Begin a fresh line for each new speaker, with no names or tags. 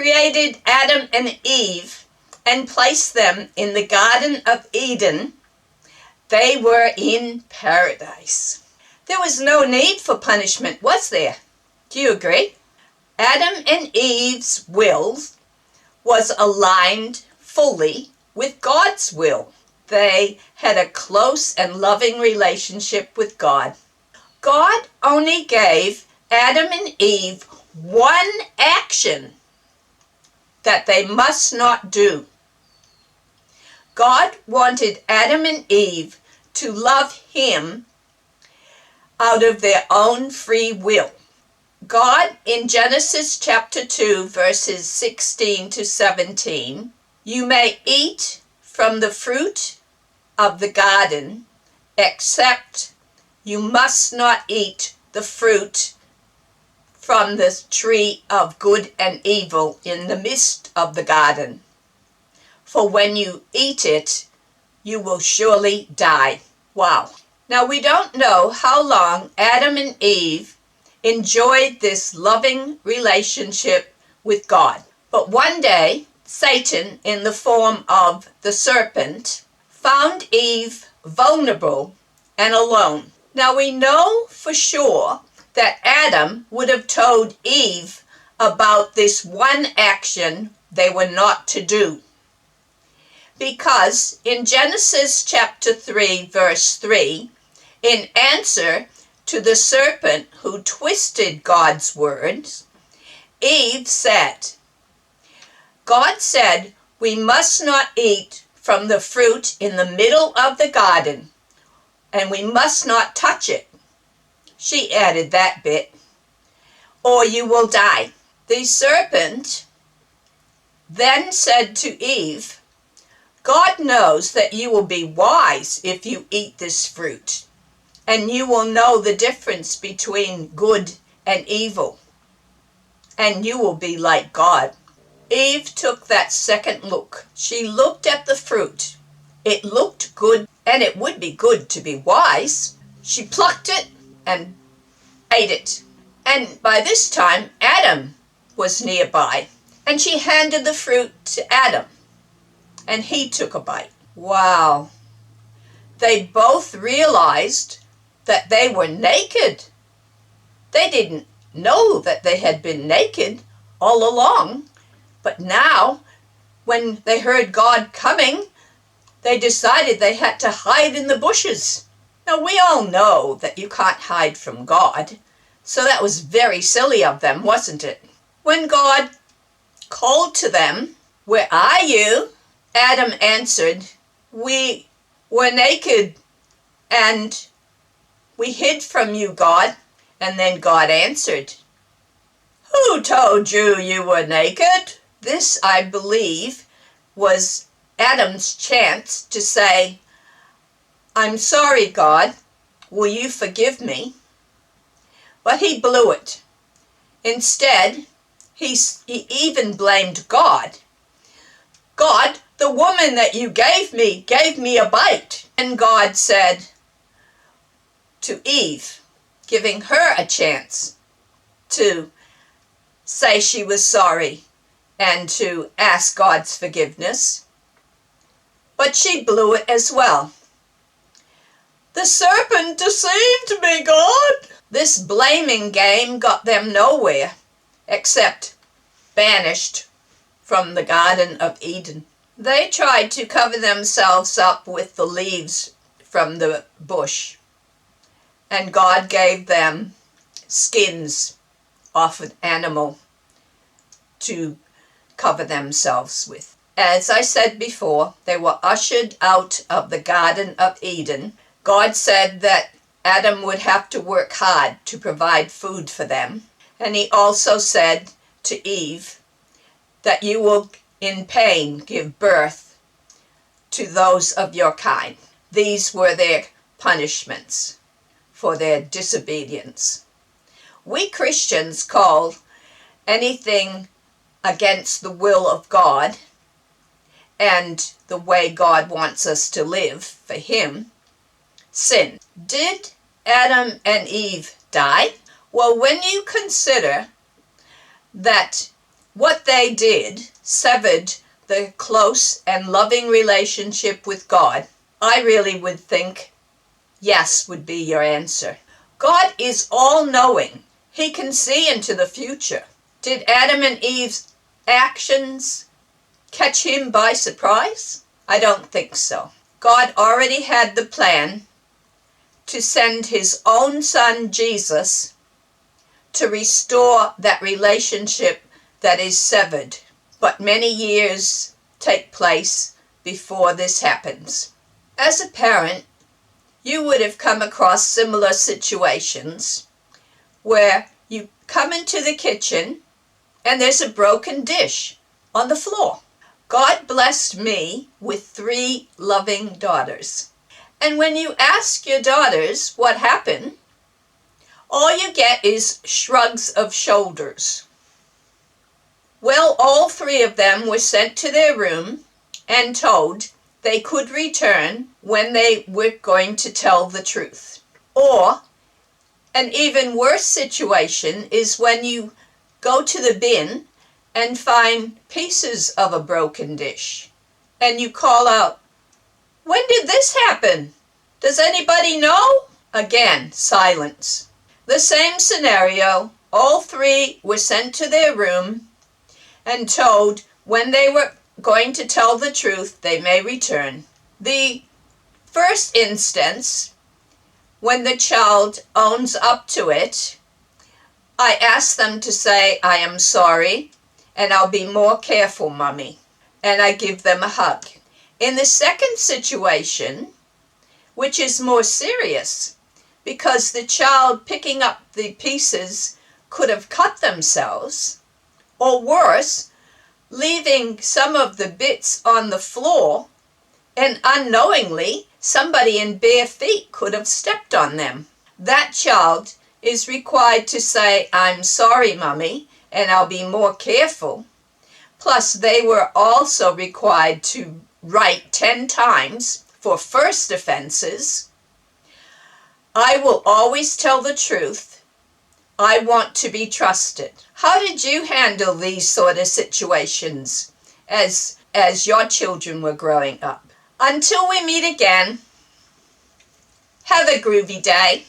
created Adam and Eve and placed them in the Garden of Eden, they were in paradise. There was no need for punishment, was there? Do you agree? Adam and Eve's will was aligned fully with God's will. They had a close and loving relationship with God. God only gave Adam and Eve one action that they must not do. God wanted Adam and Eve to love Him out of their own free will. God, in Genesis chapter 2, verses 16 to 17, "You may eat from the fruit of the garden, except you must not eat the fruit from the tree of good and evil in the midst of the garden. For when you eat it, you will surely die." Wow. Now we don't know how long Adam and Eve enjoyed this loving relationship with God. But one day, Satan, in the form of the serpent, found Eve vulnerable and alone. Now we know for sure that Adam would have told Eve about this one action they were not to do. Because in Genesis chapter 3, verse 3, in answer to the serpent who twisted God's words, Eve said, God said, "We must not eat from the fruit in the middle of the garden, and we must not touch it." She added that bit, "or you will die." The serpent then said to Eve, "God knows that you will be wise if you eat this fruit, and you will know the difference between good and evil, and you will be like God." Eve took that second look. She looked at the fruit. It looked good, and it would be good to be wise. She plucked it and ate it. And by this time, Adam was nearby, and she handed the fruit to Adam, and he took a bite. Wow. They both realized that they were naked. They didn't know that they had been naked all along, but now, when they heard God coming, they decided they had to hide in the bushes. Now, we all know that you can't hide from God, so that was very silly of them, wasn't it? When God called to them, "Where are you?" Adam answered, "We were naked and we hid from you, God." And then God answered, "Who told you you were naked?" This, I believe, was Adam's chance to say, "I'm sorry, God, will you forgive me?" But he blew it. Instead, he even blamed God. "God, the woman that you gave me a bite." And God said to Eve, giving her a chance to say she was sorry and to ask God's forgiveness, but she blew it as well. "The serpent deceived me, God." This blaming game got them nowhere, except banished from the Garden of Eden. They tried to cover themselves up with the leaves from the bush, and God gave them skins off an animal to cover themselves with. As I said before, they were ushered out of the Garden of Eden. God said that Adam would have to work hard to provide food for them. And he also said to Eve that you will in pain give birth to those of your kind. These were their punishments for their disobedience. We Christians call anything against the will of God and the way God wants us to live for Him sin. Did Adam and Eve die? Well, when you consider that What they did severed the close and loving relationship with God. I really would think yes would be your answer. God is all-knowing. He can see into the future. Did Adam and Eve's actions catch him by surprise? I don't think so. God already had the plan to send his own son, Jesus, to restore that relationship that is severed. But many years take place before this happens. As a parent, you would have come across similar situations where you come into the kitchen and there's a broken dish on the floor. God blessed me with 3 loving daughters. And when you ask your daughters what happened, all you get is shrugs of shoulders. Well, all 3 of them were sent to their room and told they could return when they were going to tell the truth. Or an even worse situation is when you go to the bin and find pieces of a broken dish and you call out, "When did this happen? Does anybody know?" Again, silence. The same scenario, all 3 were sent to their room and told when they were going to tell the truth, they may return. The first instance, when the child owns up to it, I ask them to say, "I am sorry, and I'll be more careful, Mommy," and I give them a hug. In the second situation, which is more serious, because the child picking up the pieces could have cut themselves, or worse, leaving some of the bits on the floor, and unknowingly somebody in bare feet could have stepped on them. That child is required to say, "I'm sorry, Mommy, and I'll be more careful." Plus, they were also required to write 10 times for first offenses. "I will always tell the truth. I want to be trusted." How did you handle these sort of situations as your children were growing up? Until we meet again, have a groovy day.